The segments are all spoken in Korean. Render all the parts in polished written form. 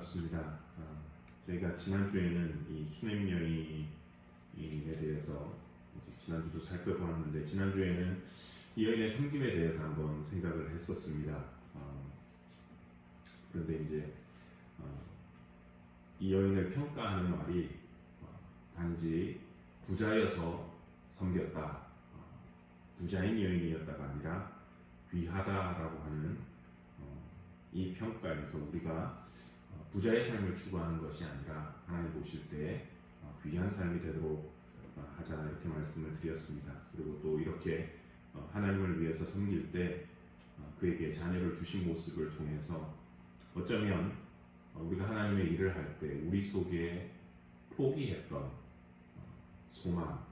반갑습니다. 저희가 지난주에는 이 수냄 여인에 대해서 지난주도 살펴보았는데, 지난주에는 이 여인의 섬김에 대해서 한번 생각을 했었습니다. 그런데 이제 이 여인을 평가하는 말이 단지 부자여서 섬겼다, 부자인 여인이었다가 아니라 귀하다라고 하는 이 평가에서 우리가 부자의 삶을 추구하는 것이 아니라 하나님 보실 때 귀한 삶이 되도록 하자, 이렇게 말씀을 드렸습니다. 그리고 또 이렇게 하나님을 위해서 섬길 때 그에게 자녀를 주신 모습을 통해서 어쩌면 우리가 하나님의 일을 할 때 우리 속에 포기했던 소망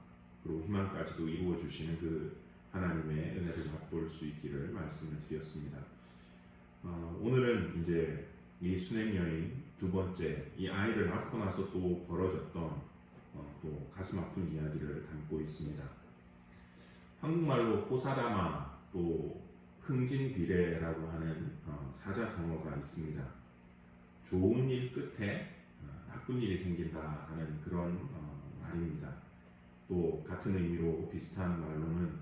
그리고 희망까지도 이루어 주시는 그 하나님의 은혜를 맛볼 수 있기를 말씀을 드렸습니다. 오늘은 이제 이 수냄 여인 두 번째, 이 아이를 낳고 나서 또 벌어졌던 또 가슴 아픈 이야기를 담고 있습니다. 한국말로 호사다마 또 흥진비례라고 하는 사자성어가 있습니다. 좋은 일 끝에 나쁜 일이 생긴다 하는 그런 말입니다. 또 같은 의미로 비슷한 말로는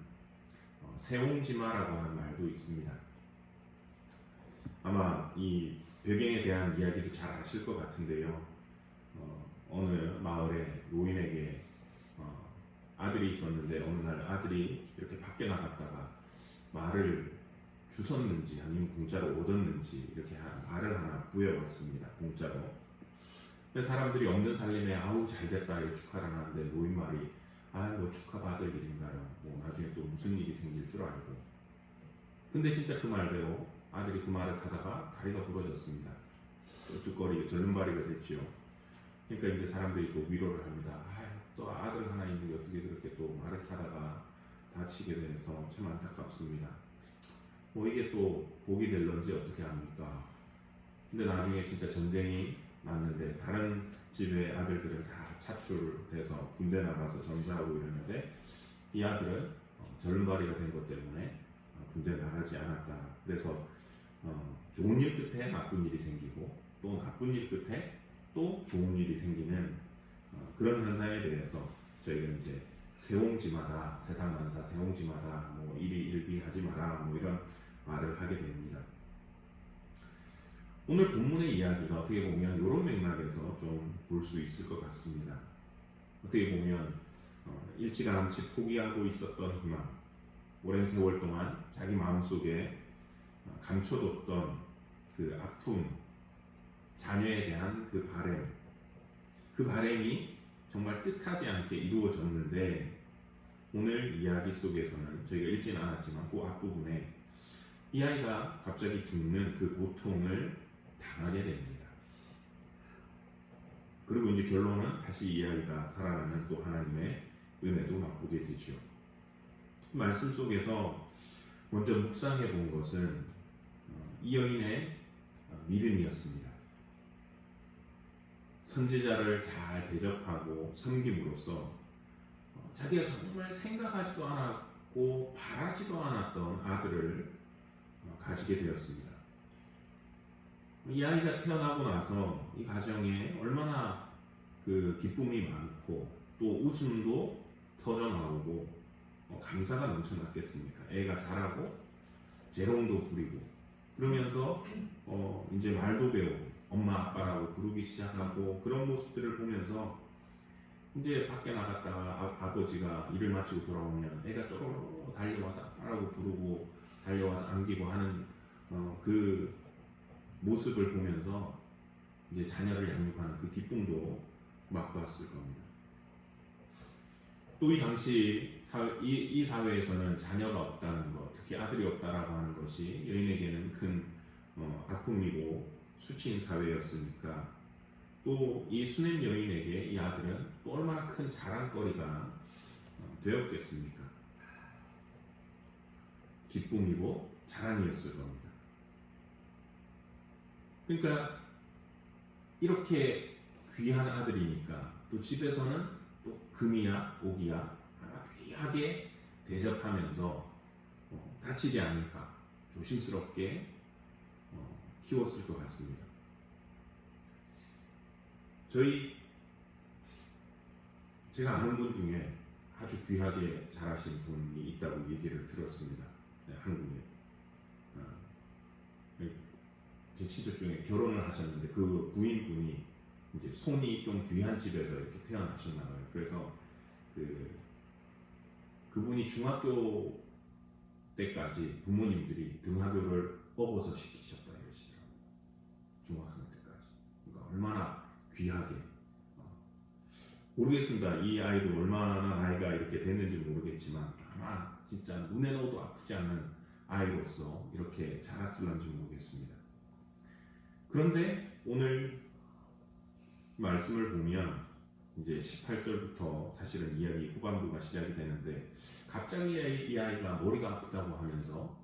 세옹지마라고 하는 말도 있습니다. 아마 이 배경에 대한 이야기도 잘 아실 것 같은데요. 어느 마을에 노인에게 아들이 있었는데 어느 날 아들이 이렇게 밖에 나갔다가 말을 주웠는지 아니면 공짜로 얻었는지 이렇게 말을 하나 부여왔습니다. 공짜로. 사람들이 없는 살림에 아우 잘됐다 이렇게 축하를 하는데 노인 말이 뭐 축하받을 일인가요? 뭐 나중에 또 무슨 일이 생길 줄 알고. 근데 진짜 그 말대로 아들이 그 말을 타다가 다리가 부러졌습니다. 뚜거리 절름발이가 됐죠. 그러니까 이제 사람들이 또 위로를 합니다. 또 아들 하나 있는데 어떻게 그렇게 또 말을 타다가 다치게 돼서 참 안타깝습니다. 뭐 이게 또 복이 될런지 어떻게 합니까? 근데 나중에 진짜 전쟁이 났는데 다른 집의 아들들은 다 차출돼서 군대 나가서 전사하고 이러는데 이 아들은 절름발이가 된 것 때문에 군대 나가지 않았다. 그래서 좋은 일 끝에 나쁜 일이 생기고 또 나쁜 일 끝에 또 좋은 일이 생기는 그런 현상에 대해서 저희가 이제 세옹지마다, 세상 만사 세옹지마다, 뭐 일이 일비하지 마라, 뭐 이런 말을 하게 됩니다. 오늘 본문의 이야기가 어떻게 보면 이런 맥락에서 좀 볼 수 있을 것 같습니다. 어떻게 보면 일찌감치 포기하고 있었던 희망, 오랜 세월 동안 자기 마음속에 감춰뒀던 그 아픔, 자녀에 대한 그 바램이 정말 뜻하지 않게 이루어졌는데, 오늘 이야기 속에서는 저희가 읽지는 않았지만 그 앞부분에 이 아이가 갑자기 죽는 그 고통을 당하게 됩니다. 그리고 이제 결론은 다시 이 아이가 살아나는 또 하나님의 은혜도 맛보게 되죠. 말씀 속에서 먼저 묵상해 본 것은 이 여인의 믿음이었습니다. 선지자를 잘 대접하고 섬김으로써 자기가 정말 생각하지도 않았고 바라지도 않았던 아들을 가지게 되었습니다. 이 아이가 태어나고 나서 이 가정에 얼마나 그 기쁨이 많고 또 웃음도 터져 나오고 감사가 넘쳐났겠습니까? 애가 자라고 재롱도 부리고 그러면서 이제 말도 배우고 엄마 아빠라고 부르기 시작하고, 그런 모습들을 보면서 이제 밖에 나갔다가 아버지가 일을 마치고 돌아오면 애가 쪼로로 달려와서 아빠라고 부르고 달려와서 안기고 하는 그 모습을 보면서 이제 자녀를 양육하는 그 기쁨도 맛봤을 겁니다. 또 이 당시 이 사회에서는 자녀가 없다는 것, 특히 아들이 없다라고 하는 것이 여인에게는 큰 아픔이고 수치인 사회였으니까, 또 이 수냄 여인에게 이 아들은 또 얼마나 큰 자랑거리가 되었겠습니까? 기쁨이고 자랑이었을 겁니다. 그러니까 이렇게 귀한 아들이니까 또 집에서는 또 금이야 옥이야 귀하게 대접하면서 다치지 않을까 조심스럽게 키웠을 것 같습니다. 제가 아는 분 중에 아주 귀하게 자라신 분이 있다고 얘기를 들었습니다. 네, 한국에. 제 친척 중에 결혼을 하셨는데 그 부인분이 이제 손이 좀 귀한 집에서 이렇게 태어나셨나 봐요. 그래서 그분이 중학교 때까지 부모님들이 등하교를 업어서 시키셨다 이러시더라고요. 중학생 때까지. 그러니까 얼마나 귀하게. 모르겠습니다. 이 아이도 얼마나 나이가 이렇게 됐는지 모르겠지만 아마 진짜 눈에 넣어도 아프지 않는 아이로서 이렇게 자랐을런지 모르겠습니다. 그런데 오늘 말씀을 보면 이제 18절부터 사실은 이야기 후반부가 시작이 되는데 갑자기 이 아이가 머리가 아프다고 하면서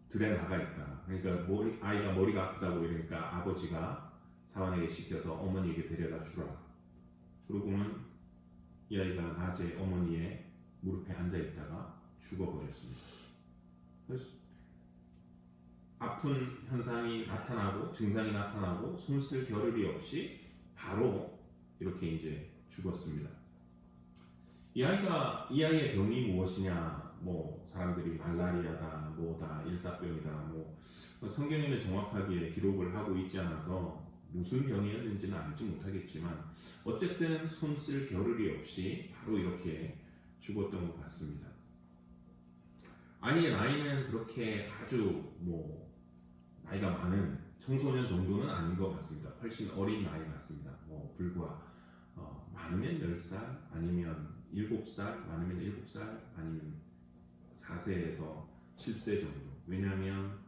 들에 나가 있다. 그러니까 아이가 머리가 아프다고 이러니까 아버지가 사환에게 시켜서 어머니에게 데려다 주라. 그러고는 이 아이가 낮에 어머니의 무릎에 앉아 있다가 죽어버렸습니다. 그래서 아픈 현상이 나타나고 증상이 나타나고 손쓸 겨를이 없이 바로 이렇게 이제 죽었습니다. 이 아이의 병이 무엇이냐? 뭐 사람들이 말라리아다, 뭐다, 일사병이다, 뭐 성경에는 정확하게 기록을 하고 있지 않아서 무슨 병이었는지는 알지 못하겠지만 어쨌든 손쓸 겨를이 없이 바로 이렇게 죽었던 것 같습니다. 아이의 나이는 그렇게 아주 뭐 나이가 많은 청소년 정도는 아닌 것 같습니다. 훨씬 어린 나이 같습니다. 불과 많으면 10살 아니면 7살 많으면 7살 아니면 4세에서 7세 정도. 왜냐하면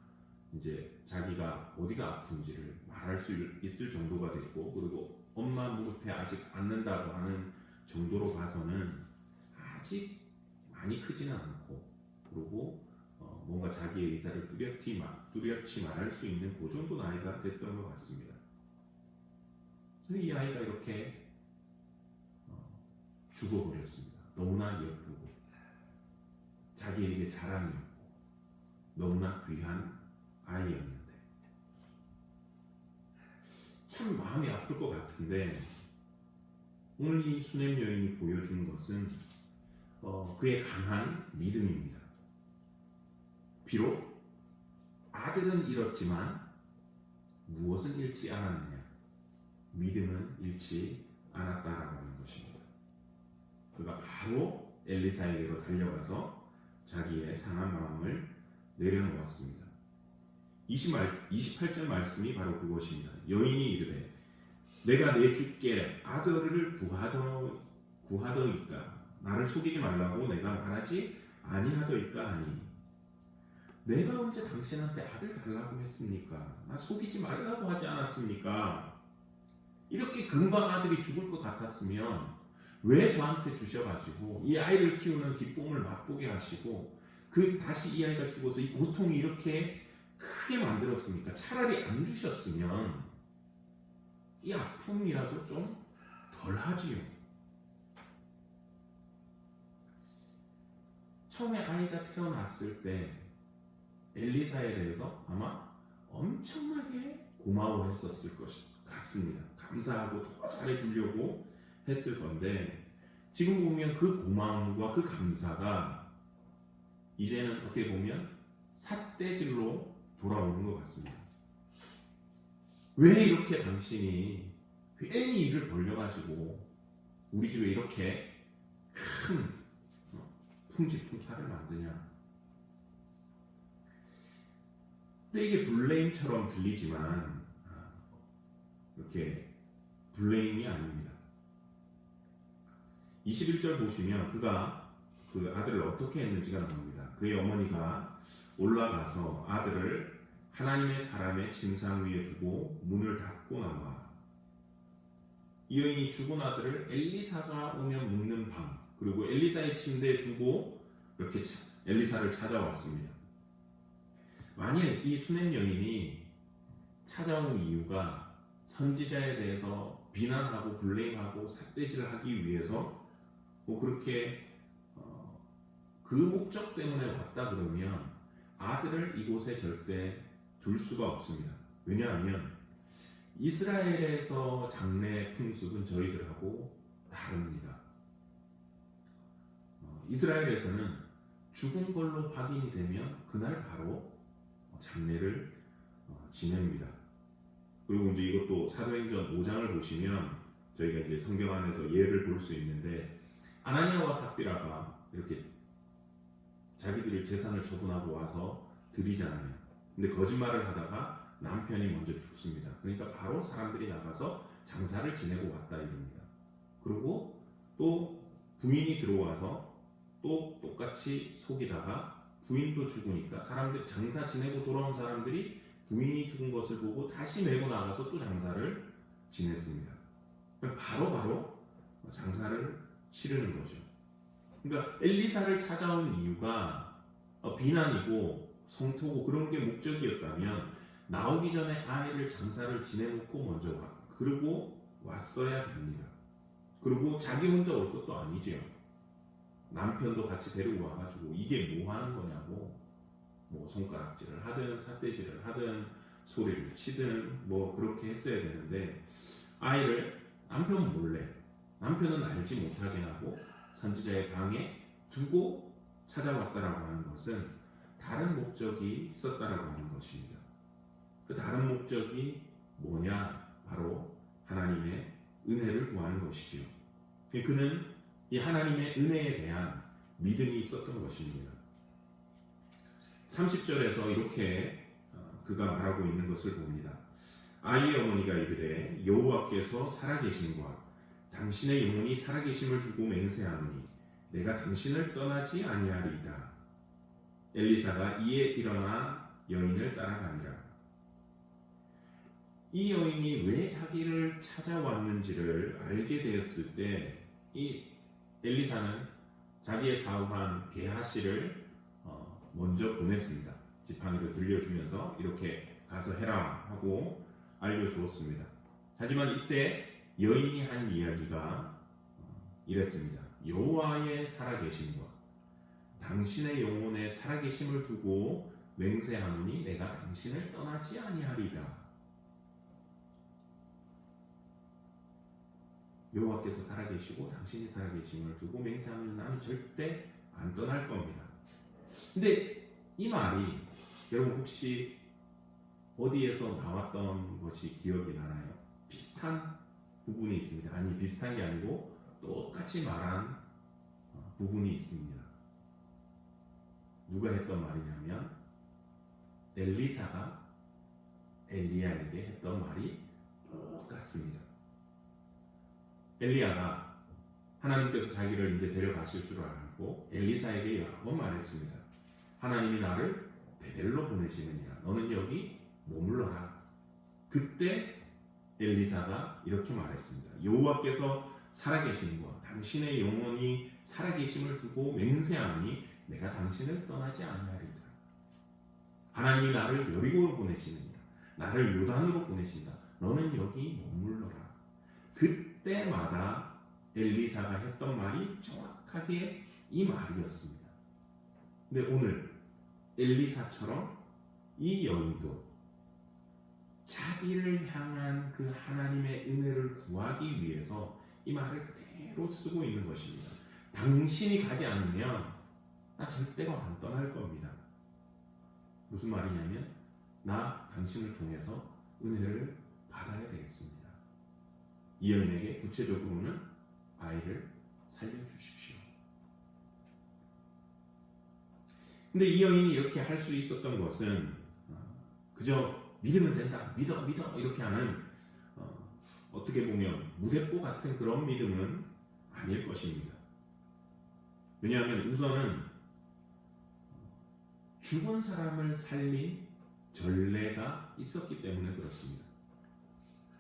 이제 자기가 어디가 아픈지를 말할 수 있을 정도가 됐고 그리고 엄마 무릎에 아직 앉는다고 하는 정도로 봐서는 아직 많이 크지는 않고 그리고 뭔가 자기의 의사를 뚜렷이 말할 수 있는 그 정도 나이가 됐던 것 같습니다. 이 아이가 이렇게 죽어버렸습니다. 너무나 예쁘고 자기에게 자랑이었고 너무나 귀한 아이였는데 참 마음이 아플 것 같은데 오늘 이 수넴 여인이 보여준 것은 그의 강한 믿음입니다. 비록 아들은 잃었지만 무엇은 잃지 않았느냐? 믿음은 잃지 않았다라고 하는 것입니다. 그가 바로 엘리사에게로 달려가서 자기의 상한 마음을 내려놓았습니다. 28절 말씀이 바로 그것입니다. 여인이 이르되 내가 내 주께 아들을 구하더이까 나를 속이지 말라고 내가 말하지 아니하더이까 하니 내가 언제 당신한테 아들 달라고 했습니까? 나 속이지 말라고 하지 않았습니까? 이렇게 금방 아들이 죽을 것 같았으면 왜 저한테 주셔가지고 이 아이를 키우는 기쁨을 맛보게 하시고 다시 이 아이가 죽어서 이 고통이 이렇게 크게 만들었습니까? 차라리 안 주셨으면 이 아픔이라도 좀 덜하지요. 처음에 아이가 태어났을 때 엘리사에 대해서 아마 엄청나게 고마워했었을 것 같습니다. 감사하고 더 잘해주려고 했을 건데 지금 보면 그 고마움과 그 감사가 이제는 어떻게 보면 삿대질로 돌아오는 것 같습니다. 왜 이렇게 당신이 괜히 일을 벌려가지고 우리 집에 이렇게 큰 풍지풍파를 만드냐? 근데 이게 블레임처럼 들리지만 이렇게 블레임이 아닙니다. 21절 보시면 그가 그 아들을 어떻게 했는지가 나옵니다. 그의 어머니가 올라가서 아들을 하나님의 사람의 침상 위에 두고 문을 닫고 나와 이 여인이 죽은 아들을 엘리사가 오면 묵는 방 그리고 엘리사의 침대에 두고 이렇게 엘리사를 찾아왔습니다. 만약 이 수넴 여인이 찾아온 이유가 선지자에 대해서 비난하고 블레임하고 삿대질을 하기 위해서 그렇게 그 목적 때문에 왔다 그러면 아들을 이곳에 절대 둘 수가 없습니다. 왜냐하면 이스라엘에서 장례 풍습은 저희들하고 다릅니다. 이스라엘에서는 죽은 걸로 확인이 되면 그날 바로 장례를 지냅니다. 그리고 이제 이것도 사도행전 5장을 보시면 저희가 이제 성경 안에서 예를 볼 수 있는데, 아나니아와 삽비라가 이렇게 자기들의 재산을 처분하고 와서 드리잖아요. 근데 거짓말을 하다가 남편이 먼저 죽습니다. 그러니까 바로 사람들이 나가서 장사를 지내고 왔다 이럽니다. 그리고 또 부인이 들어와서 또 똑같이 속이다가 부인도 죽으니까 사람들이 장사 지내고 돌아온 사람들이 부인이 죽은 것을 보고 다시 메고 나가서 또 장사를 지냈습니다. 바로 장사를 치르는 거죠. 그러니까 엘리사를 찾아온 이유가 비난이고 성토고 그런 게 목적이었다면 나오기 전에 아이를 장사를 지내놓고 먼저 그리고 왔어야 됩니다. 그리고 자기 혼자 올 것도 아니죠. 남편도 같이 데리고 와가지고 이게 뭐 하는 거냐고 뭐 손가락질을 하든 삿대질을 하든 소리를 치든 뭐 그렇게 했어야 되는데, 아이를 남편 몰래, 남편은 알지 못하게 하고 선지자의 방에 두고 찾아왔다라고 하는 것은 다른 목적이 있었다라고 하는 것입니다. 그 다른 목적이 뭐냐? 바로 하나님의 은혜를 구하는 것이지요. 그는 이 하나님의 은혜에 대한 믿음이 있었던 것입니다. 30절에서 이렇게 그가 말하고 있는 것을 봅니다. 아이의 어머니가 이르되 여호와께서 살아계심과 당신의 영혼이 살아계심을 두고 맹세하노니 내가 당신을 떠나지 아니하리이다. 엘리사가 이에 일어나 여인을 따라가니라. 이 여인이 왜 자기를 찾아왔는지를 알게 되었을 때 이 엘리사는 자기의 사업한 게하시를 먼저 보냈습니다. 지팡이를 들려주면서 이렇게 가서 해라 하고 알려주었습니다. 하지만 이때 여인이 한 이야기가 이랬습니다. 여호와의 살아계심과 당신의 영혼의 살아계심을 두고 맹세하노니 내가 당신을 떠나지 아니하리다. 여호와께서 살아계시고 당신이 살아계심을 두고 맹세하면 나는 절대 안 떠날 겁니다. 근데 이 말이 여러분 혹시 어디에서 나왔던 것이 기억이 나나요? 비슷한 부분이 있습니다. 아니, 비슷한 게 아니고 똑같이 말한 부분이 있습니다. 누가 했던 말이냐면 엘리사가 엘리야에게 했던 말이 똑같습니다. 엘리야가 하나님께서 자기를 이제 데려가실 줄 알고 엘리사에게 여러 번 말했습니다. 하나님이 나를 베델로 보내시느니라. 너는 여기 머물러라. 그때 엘리사가 이렇게 말했습니다. 여호와께서 살아계심과 당신의 영혼이 살아계심을 두고 맹세하니 내가 당신을 떠나지 아니하리라. 하나님이 나를 여리고로 보내시느니라. 나를 요단으로 보내신다. 너는 여기 머물러라. 그때마다 엘리사가 했던 말이 정확하게 이 말이었습니다. 근데 오늘 엘리사처럼 이 여인도 자기를 향한 그 하나님의 은혜를 구하기 위해서 이 말을 그대로 쓰고 있는 것입니다. 당신이 가지 않으면 나 절대로 안 떠날 겁니다. 무슨 말이냐면 나 당신을 통해서 은혜를 받아야 되겠습니다. 이 여인에게 구체적으로는 아이를 살려주십시오. 근데 이 여인이 이렇게 할 수 있었던 것은 그저 믿으면 된다, 믿어 이렇게 하는 어떻게 보면 무대뽀 같은 그런 믿음은 아닐 것입니다. 왜냐하면 우선은 죽은 사람을 살린 전례가 있었기 때문에 그렇습니다.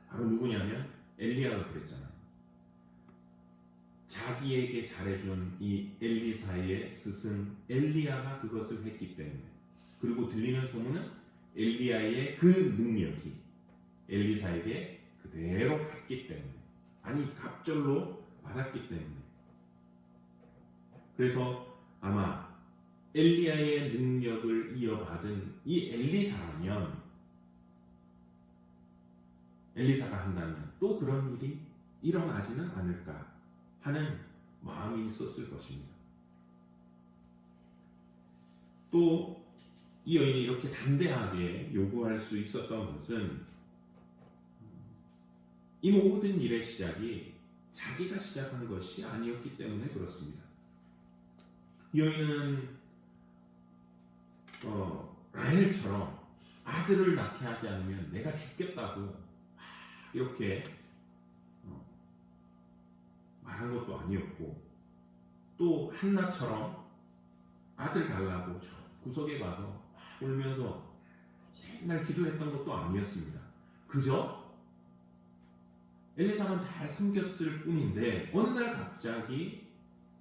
바로 누구냐면 엘리야가 그랬잖아요. 자기에게 잘해준 이 엘리사의 스승 엘리야가 그것을 했기 때문에, 그리고 들리는 소문은 엘리야의 그 능력이 엘리사에게 그대로 갔기 때문에, 아니 갑절로 받았기 때문에, 그래서 아마 엘리야의 능력을 이어받은 이 엘리사라면 엘리사가 한다면 또 그런 일이 일어나지는 않을까 하는 마음이 있었을 것입니다. 또 이 여인이 이렇게 담대하게 요구할 수 있었던 것은 이 모든 일의 시작이 자기가 시작한 것이 아니었기 때문에 그렇습니다. 이 여인은 라헬처럼 아들을 낳게 하지 않으면 내가 죽겠다고 이렇게 말한 것도 아니었고, 또 한나처럼 아들 달라고 저 구석에 가서 울면서 맨날 기도했던 것도 아니었습니다. 그저 엘리사만 잘 섬겼을 뿐인데 어느 날 갑자기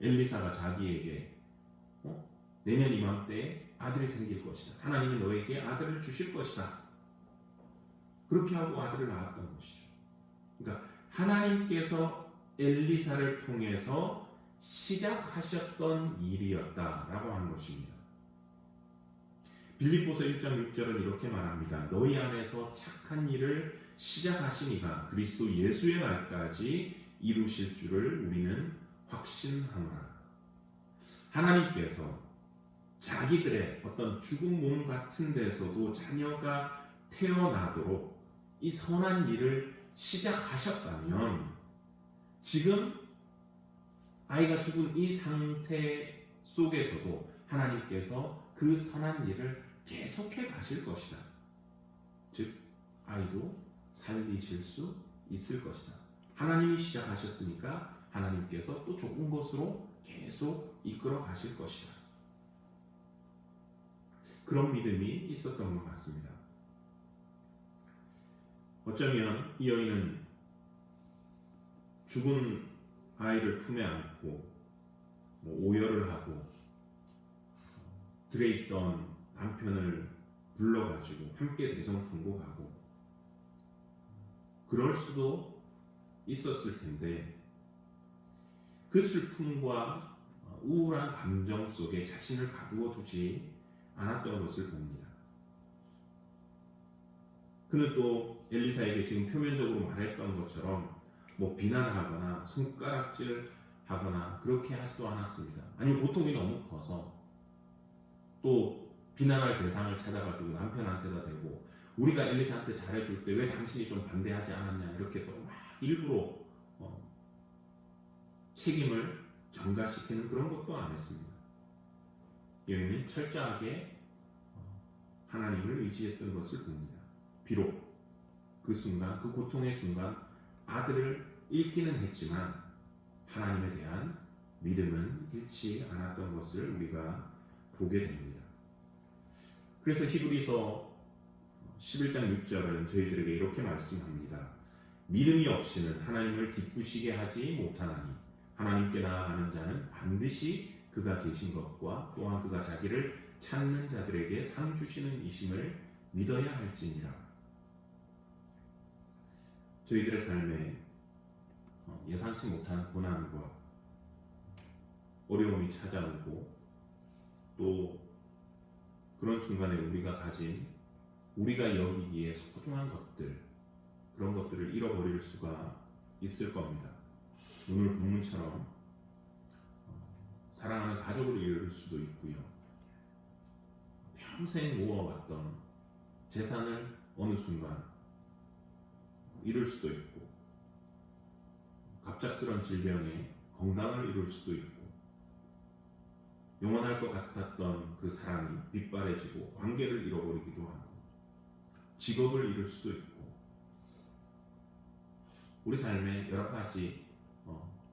엘리사가 자기에게 내년 이맘때에 아들이 생길 것이다. 하나님이 너에게 아들을 주실 것이다. 그렇게 하고 아들을 낳았던 것이죠. 그러니까 하나님께서 엘리사를 통해서 시작하셨던 일이었다라고 하는 것입니다. 빌립보서 1장 6절은 이렇게 말합니다. 너희 안에서 착한 일을 시작하시니가 그리스도 예수의 날까지 이루실 줄을 우리는 확신하노라. 하나님께서 자기들의 어떤 죽은 몸 같은 데서도 자녀가 태어나도록 이 선한 일을 시작하셨다면 지금 아이가 죽은 이 상태 속에서도 하나님께서 그 선한 일을 계속해 가실 것이다. 즉 아이도 살리실 수 있을 것이다. 하나님이 시작하셨으니까 하나님께서 또 좋은 것으로 계속 이끌어 가실 것이다. 그런 믿음이 있었던 것 같습니다. 어쩌면 이 여인은 죽은 아이를 품에 안고 오열을 하고 들에 있던 남편을 불러가지고 함께 대성통곡하고 그럴 수도 있었을 텐데 그 슬픔과 우울한 감정 속에 자신을 가두어 두지 않았던 것을 봅니다. 그는 또 엘리사에게 지금 표면적으로 말했던 것처럼 비난하거나 손가락질 하거나 그렇게 하지도 않았습니다. 아니면 고통이 너무 커서 또 비난할 대상을 찾아가지고 남편한테다 대고 우리가 엘리사한테 잘해줄 때 왜 당신이 좀 반대하지 않았냐 이렇게 또 막 일부러 책임을 전가시키는 그런 것도 안 했습니다. 여인은 철저하게 하나님을 의지했던 것을 봅니다. 비록 그 순간, 그 고통의 순간 아들을 잃기는 했지만 하나님에 대한 믿음은 잃지 않았던 것을 우리가 보게 됩니다. 그래서 히브리서 11장 6절은 저희들에게 이렇게 말씀합니다. 믿음이 없이는 하나님을 기쁘시게 하지 못하나니 하나님께 나아가는 자는 반드시 그가 계신 것과 또한 그가 자기를 찾는 자들에게 상 주시는 이심을 믿어야 할지니라. 저희들의 삶에 예상치 못한 고난과 어려움이 찾아오고 또 그런 순간에 우리가 가진 우리가 여기기에 소중한 것들 그런 것들을 잃어버릴 수가 있을 겁니다. 오늘 본문처럼 사랑하는 가족을 잃을 수도 있고요. 평생 모아왔던 재산을 어느 순간 잃을 수도 있고 갑작스런 질병에 건강을 잃을 수도 있고 영원할 것 같았던 그 사랑이 빗바래지고 관계를 잃어버리기도 하고 직업을 잃을 수도 있고 우리 삶에 여러 가지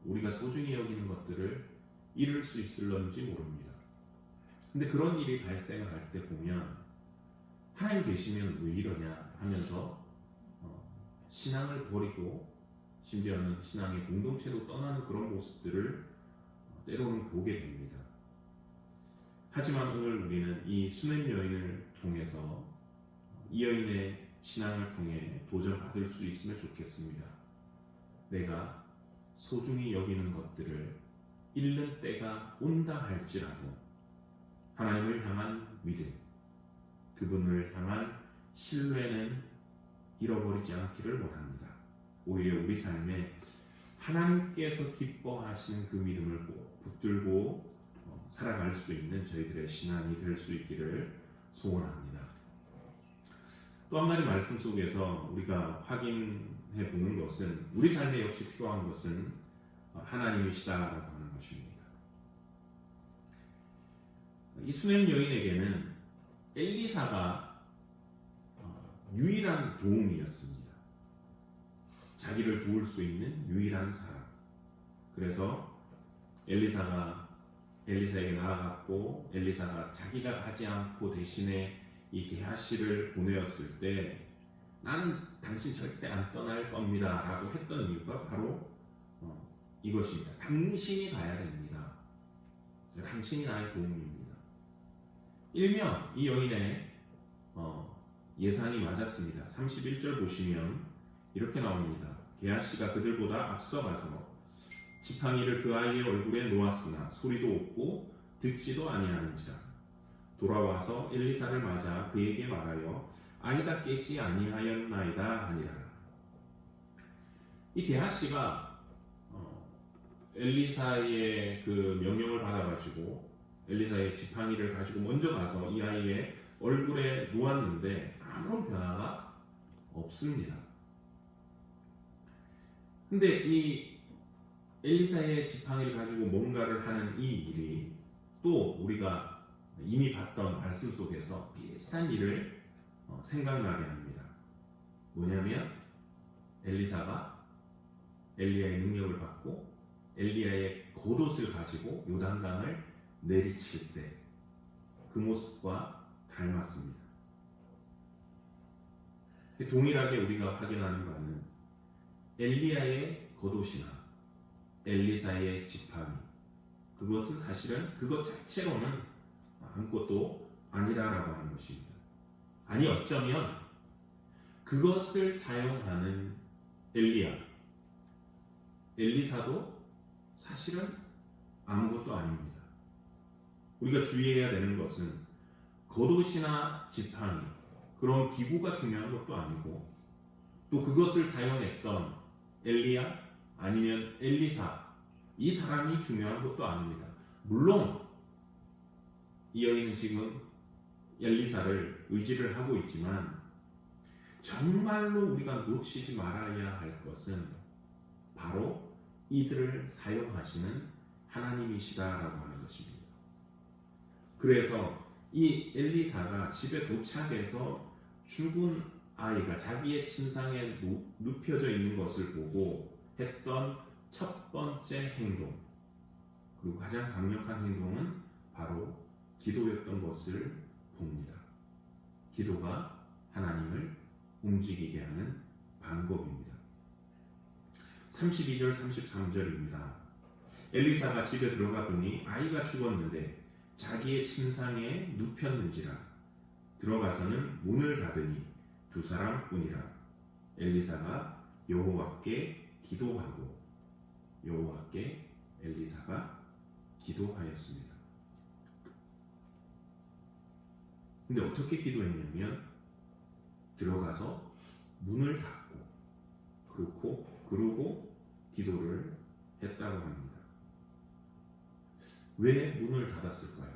우리가 소중히 여기는 것들을 잃을 수 있을런지 모릅니다. 근데 그런 일이 발생할 때 보면 하나님 계시면 왜 이러냐 하면서 신앙을 버리고 심지어는 신앙의 공동체로 떠나는 그런 모습들을 때로는 보게 됩니다. 하지만 오늘 우리는 이 수냄 여인을 통해서 이 여인의 신앙을 통해 도전받을 수 있으면 좋겠습니다. 내가 소중히 여기는 것들을 잃는 때가 온다 할지라도 하나님을 향한 믿음, 그분을 향한 신뢰는 잃어버리지 않기를 원합니다. 오히려 우리 삶에 하나님께서 기뻐하시는 그 믿음을 붙들고 살아갈 수 있는 저희들의 신앙이 될 수 있기를 소원합니다. 또 한 가지 말씀 속에서 우리가 확인해 보는 것은 우리 삶에 역시 필요한 것은 하나님이시다라고 하는 것입니다. 이 수냄 여인에게는 엘리사가 유일한 도움이었습니다. 자기를 도울 수 있는 유일한 사람. 그래서 엘리사에게 나아갔고 엘리사가 자기가 가지 않고 대신에 이 게하시를 보내었을 때 나는 당신 절대 안 떠날 겁니다 라고 했던 이유가 바로 이것입니다. 당신이 가야 됩니다. 당신이 나의 도움입니다. 일명 이 여인의 예상이 맞았습니다. 31절 보시면 이렇게 나옵니다. 게하시가 그들보다 앞서가서 지팡이를 그 아이의 얼굴에 놓았으나 소리도 없고 듣지도 아니하는지라. 돌아와서 엘리사를 맞아 그에게 말하여 아이가 깨지 아니하였나이다 하니라. 이 게하시가 엘리사의 그 명령을 받아가지고 엘리사의 지팡이를 가지고 먼저 가서 이 아이의 얼굴에 놓았는데 아무런 변화가 없습니다. 근데 이 엘리사의 지팡이를 가지고 뭔가를 하는 이 일이 또 우리가 이미 봤던 말씀 속에서 비슷한 일을 생각나게 합니다. 뭐냐면 엘리사가 엘리야의 능력을 받고 엘리야의 겉옷을 가지고 요단강을 내리칠 때 그 모습과 닮았습니다. 동일하게 우리가 확인하는 바는 엘리야의 겉옷이나 엘리사의 지팡이, 그것은 사실은 그것 자체로는 아무것도 아니다라고 하는 것입니다. 아니 어쩌면 그것을 사용하는 엘리사도 사실은 아무것도 아닙니다. 우리가 주의해야 되는 것은 겉옷이나 지팡이, 그런 기구가 중요한 것도 아니고 또 그것을 사용했던 엘리야 아니면 엘리사, 이 사람이 중요한 것도 아닙니다. 물론 이 여인은 지금 엘리사를 의지를 하고 있지만 정말로 우리가 놓치지 말아야 할 것은 바로 이들을 사용하시는 하나님이시다라고 하는 것입니다. 그래서 이 엘리사가 집에 도착해서 죽은 아이가 자기의 침상에 눕혀져 있는 것을 보고 했던 첫 번째 행동, 그리고 가장 강력한 행동은 바로 기도였던 것을 봅니다. 기도가 하나님을 움직이게 하는 방법입니다. 32절 33절입니다. 엘리사가 집에 들어가더니 아이가 죽었는데 자기의 침상에 눕혔는지라. 들어가서는 문을 닫으니 두 사람뿐이라. 엘리사가 여호와께 기도하고 여호와께 엘리사가 기도하였습니다. 근데 어떻게 기도했냐면 들어가서 문을 닫고 그러고 기도를 했다고 합니다. 왜 문을 닫았을까요?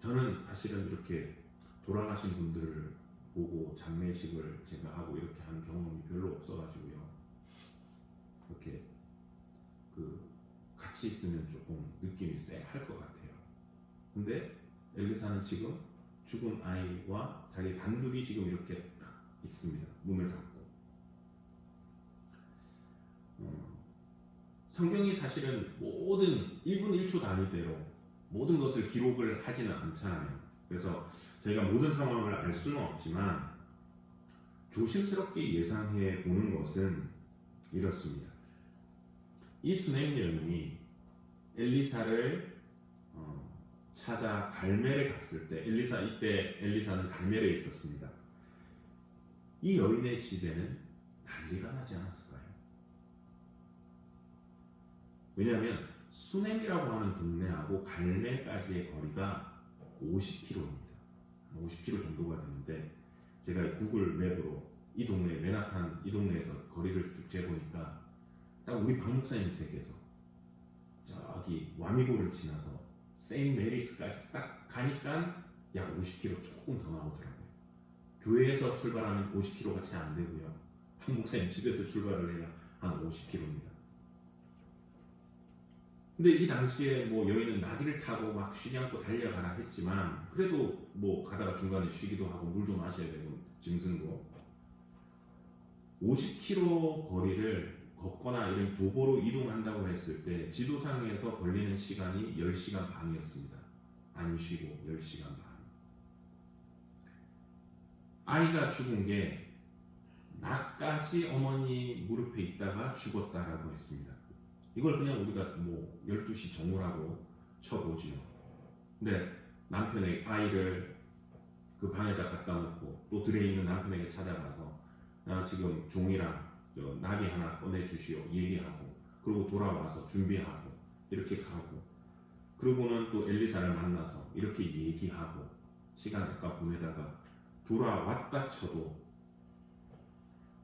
저는 사실은 이렇게 돌아가신 분들을 보고 장례식을 제가 하고 이렇게 한 경험이 별로 없어가지고요. 이렇게 같이 있으면 조금 느낌이 쎄할 것 같아요. 근데 엘리사는 지금 죽은 아이와 자기 단둘이 지금 이렇게 딱 있습니다. 문을 닫고. 성경이 사실은 모든 1분 1초 단위대로 모든 것을 기록을 하지는 않잖아요. 그래서 저희가 모든 상황을 알 수는 없지만 조심스럽게 예상해 보는 것은 이렇습니다. 이 수냄 여인이 엘리사를 찾아 갈멜에 갔을 때, 이때 엘리사는 갈멜에 있었습니다. 이 여인의 집에는 난리가 나지 않았을까요? 왜냐하면 수냄이라고 하는 동네하고 갈멜까지의 거리가 50km입니다. 50km 정도가 되는데 제가 구글 맵으로 이 동네 맨하탄 이 동네에서 거리를 쭉 재보니까 딱 우리 박 목사님 댁에서 저기 와미고를 지나서 세인트 메리스까지 딱 가니까 약 50km 조금 더 나오더라고요. 교회에서 출발하면 50km가 채 안 되고요. 박 목사님 집에서 출발을 해야 한 50km입니다. 근데 이 당시에 뭐 여인은 나귀를 타고 막 쉬지 않고 달려가라 했지만 그래도 뭐 가다가 중간에 쉬기도 하고 물도 마셔야 되고 짐승도 50km 거리를 걷거나 이런 도보로 이동한다고 했을 때 지도상에서 걸리는 시간이 10시간 반이었습니다. 안 쉬고 10시간 반. 아이가 죽은 게 나까지 어머니 무릎에 있다가 죽었다라고 했습니다. 이걸 그냥 우리가 뭐 12시 정오라고 쳐보지요. 근데 남편의 아이를 그 방에다 갖다 놓고 또 들에 있는 남편에게 찾아가서 나 지금 종이랑 나귀 하나 꺼내주시오 얘기하고 그리고 돌아와서 준비하고 이렇게 가고 그러고는 또 엘리사를 만나서 이렇게 얘기하고 시간 아까 보내다가 돌아왔다 쳐도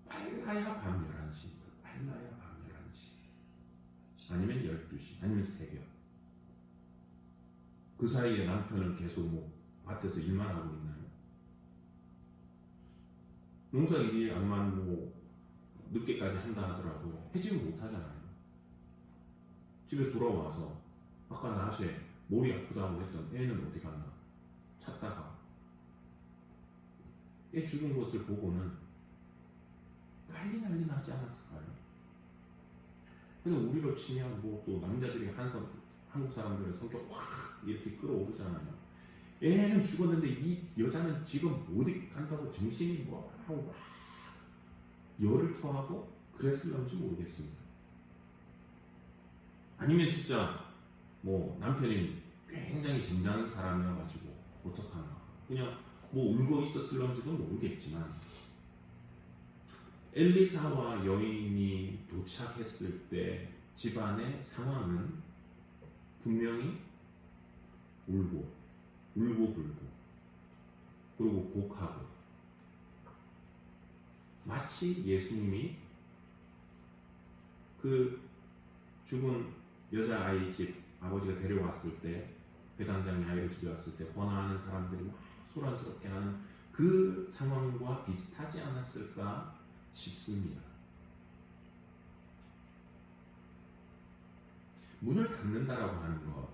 빨라야 밤 11시 빨라야 밤 11시 아니면 12시 아니면 새벽 그 사이에 남편은 계속 뭐 밭에서 일만 하고 있나요? 농사 일이 암만 뭐 늦게까지 한다 하더라도 해지는 못하잖아요. 집에 돌아와서 아까 낮에 머리 아프다고 했던 애는 어디 갔나 찾다가 애 죽은 것을 보고는 난리 나지 않았을까요? 근데 우리로 치면 뭐 또 남자들이 한국 사람들의 성격 확 이렇게 끌어오르잖아요. 애는 죽었는데 이 여자는 지금 어디 간다고 정신이 뭐 하고 막 열을 토하고 그랬을런지 모르겠습니다. 아니면 진짜 뭐 남편이 굉장히 점잖은 사람이어가지고 어떡하나 그냥 뭐 울고 있었을런지도 모르겠지만 엘리사와 여인이 도착했을 때 집안의 상황은 분명히 울고 불고 그리고 곡하고 마치 예수님이 그 죽은 여자아이 집 아버지가 데려왔을 때 배당장이 아이를 죽였을 때 권하는 사람들이 막 소란스럽게 하는 그 상황과 비슷하지 않았을까 싶습니다. 문을 닫는다라고 하는 것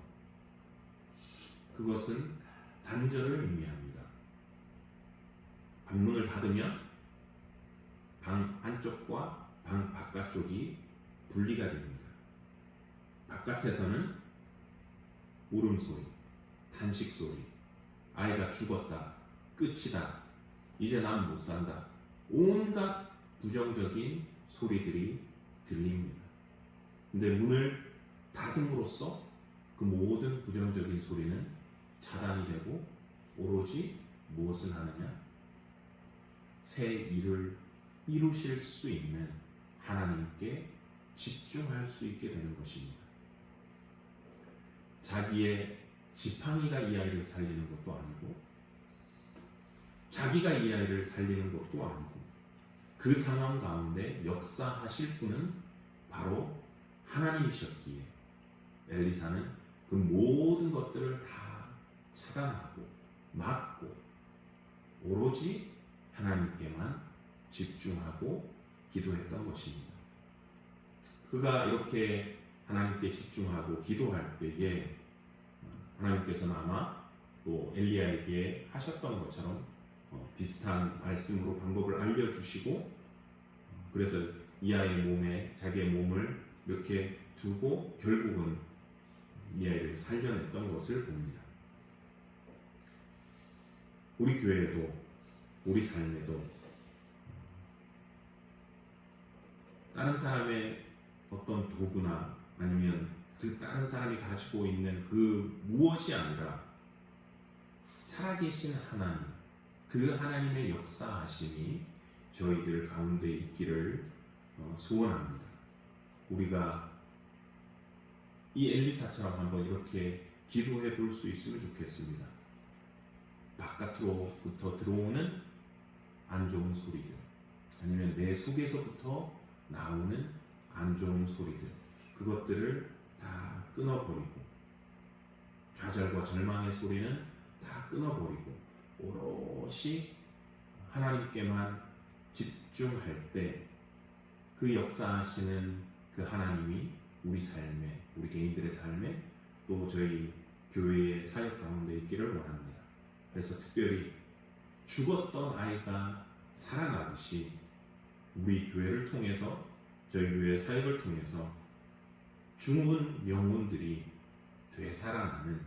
그것은 단절을 의미합니다. 방문을 닫으면 방 안쪽과 방 바깥쪽이 분리가 됩니다. 바깥에서는 울음소리, 탄식소리, 아이가 죽었다, 끝이다, 이제 난 못 산다, 온갖 부정적인 소리들이 들립니다. 근데 문을 닫음으로써 그 모든 부정적인 소리는 차단이 되고 오로지 무엇을 하느냐? 새 일을 이루실 수 있는 하나님께 집중할 수 있게 되는 것입니다. 자기의 지팡이가 이 아이를 살리는 것도 아니고 자기가 이 아이를 살리는 것도 아니고 그 상황 가운데 역사하실 분은 바로 하나님이셨기에 엘리사는 그 모든 것들을 다 차단하고 막고 오로지 하나님께만 집중하고 기도했던 것입니다. 그가 이렇게 하나님께 집중하고 기도할 때에 하나님께서는 아마 또 엘리야에게 하셨던 것처럼 비슷한 말씀으로 방법을 알려주시고 그래서 이 아이의 몸에 자기의 몸을 이렇게 두고 결국은 이 아이를 살려냈던 것을 봅니다. 우리 교회에도 우리 삶에도 다른 사람의 어떤 도구나 아니면 그 다른 사람이 가지고 있는 그 무엇이 아니라 살아계신 하나님, 그 하나님의 역사하심이 저희들 가운데 있기를 소원합니다. 우리가 이 엘리사처럼 한번 이렇게 기도해 볼 수 있으면 좋겠습니다. 바깥으로부터 들어오는 안 좋은 소리들, 아니면 내 속에서부터 나오는 안 좋은 소리들, 그것들을 다 끊어버리고, 좌절과 절망의 소리는 다 끊어버리고 오롯이 하나님께만 집중할 때 그 역사하시는 그 하나님이 우리 삶에, 우리 개인들의 삶에, 또 저희 교회의 사역 가운데 있기를 원합니다. 그래서 특별히 죽었던 아이가 살아나듯이 우리 교회를 통해서, 저희 교회의 사역을 통해서 죽은 영혼들이 되살아나는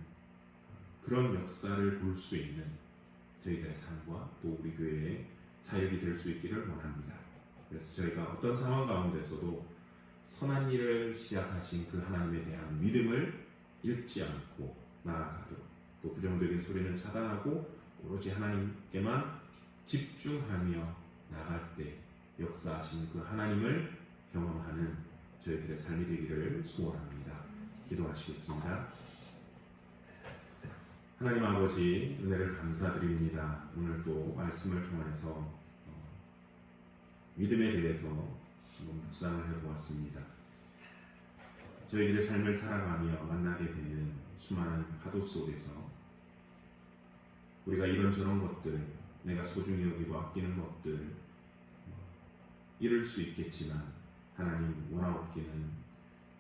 그런 역사를 볼 수 있는 저희들의 삶과 또 우리 교회의 사역이 될 수 있기를 원합니다. 그래서 저희가 어떤 상황 가운데서도 선한 일을 시작하신 그 하나님에 대한 믿음을 잃지 않고 나아가도록, 또 부정적인 소리는 차단하고 오로지 하나님께만 집중하며 나갈 때 역사하신 그 하나님을 경험하는 저희들의 삶이 되기를 소원합니다. 기도하시겠습니다. 하나님 아버지, 은혜를 감사드립니다. 오늘 또 말씀을 통해서 믿음에 대해서 한번 묵상을 해보았습니다. 저희들의 삶을 살아가며 만나게 되는 수많은 파도 속에서 우리가 이런저런 것들, 내가 소중히 여기고 아끼는 것들 잃을 수 있겠지만, 하나님 원하옵기는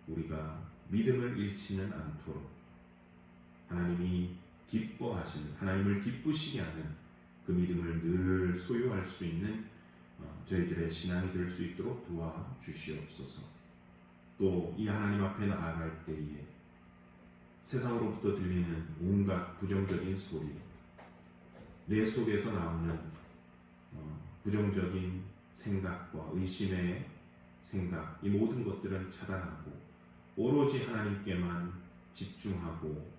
우리가 믿음을 잃지는 않도록 하나님이 기뻐하시는, 하나님을 기쁘시게 하는 그 믿음을 늘 소유할 수 있는 저희들의 신앙이 될 수 있도록 도와주시옵소서. 또 이 하나님 앞에 나아갈 때에 세상으로부터 들리는 온갖 부정적인 소리, 내 속에서 나오는 부정적인 생각과 의심의 생각, 이 모든 것들은 차단하고 오로지 하나님께만 집중하고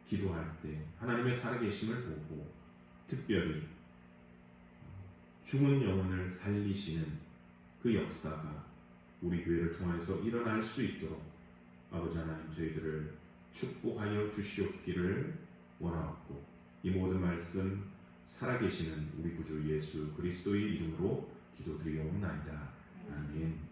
기도할 때 하나님의 살아계심을 보고, 특별히 죽은 영혼을 살리시는 그 역사가 우리 교회를 통해서 일어날 수 있도록 아버지 하나님 저희들을 축복하여 주시옵기를 원하옵고, 이 모든 말씀 살아계시는 우리 구주 예수 그리스도의 이름으로 기도드리옵나이다. 아멘.